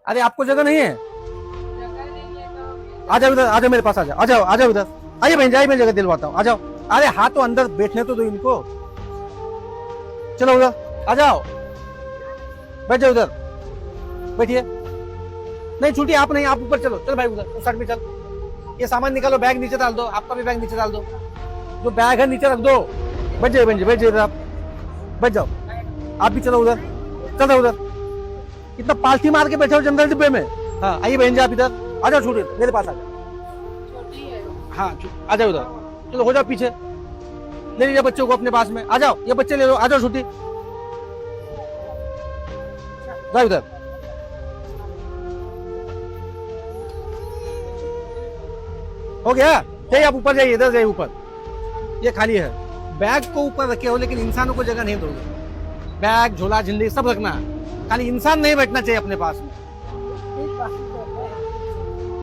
अरे आपको जगह नहीं है? आ जाओ इधर, आ जाओ मेरे पास, आ जाओ, आ जाओ, आ जाओ इधर। आइए बहन जी, आइए, मैं जगह दिलवाता हूँ, आ जाओ। अरे हाँ तो अंदर बैठने तो दो इनको। चलो उधर आ जाओ, बैठ जाओ उधर, बैठिए। नहीं छुट्टी आप नहीं, आप ऊपर चलो, चल भाई उधर उस साइड में चल। ये सामान निकालो, बैग नीचे डाल दो, आपका भी बैग नीचे डाल दो, जो बैग है नीचे रख दो। बैठ जाइए बहन जी, बैठ जाइए आप, बैठ जाओ। आप भी चलो उधर, चल रहा उधर। इतना पालथी मार के बैठे हो जनरल डिब्बे में। हाँ आइए बहन जी, आप इधर आ जाओ, छुट्टी मेरे पास आ जाओ। हाँ आ जाओ उधर, चलो हो जाओ पीछे। ले लीजिए बच्चों को अपने पास में, आ जाओ, ये बच्चे ले लो, आ जाओ छुट्टी, जाओ उधर। हो गया? जाइए आप ऊपर जाइए, इधर जाइए ऊपर, ये खाली है। बैग को ऊपर रखे हो लेकिन इंसानों को जगह नहीं दोगे। बैग झोला झिल्ली सब रखना है, खाली इंसान नहीं बैठना चाहिए अपने पास में।